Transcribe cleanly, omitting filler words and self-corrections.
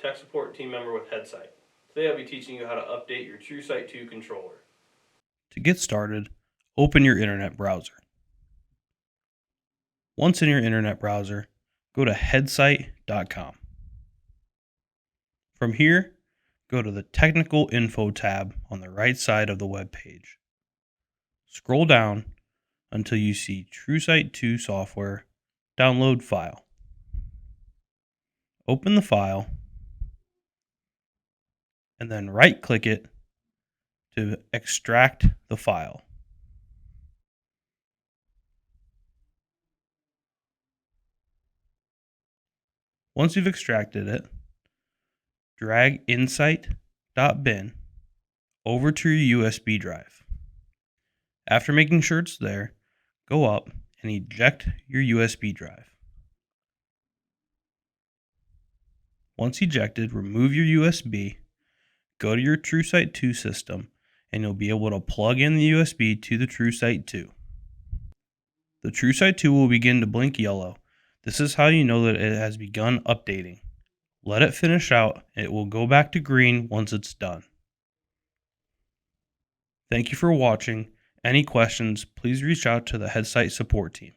tech support team member with Headsight. Today I'll be teaching you how to update your Truesight 2 controller. To get started, open your internet browser. Once in your internet browser, go to headsight.com. From here, go to the Technical Info tab on the right side of the web page. Scroll down until you see Truesight 2 software download file. Open the file and then right-click it to extract the file. Once you've extracted it, drag insight.bin over to your USB drive. After making sure it's there, go up and eject your USB drive. Once ejected, remove your USB, go to your Truesight 2 system, and you'll be able to plug in the USB to the Truesight 2. The Truesight 2 will begin to blink yellow. This is how you know that it has begun updating. Let it finish out, and it will go back to green once it's done. Thank you for watching. Any questions, please reach out to the Headsight support team.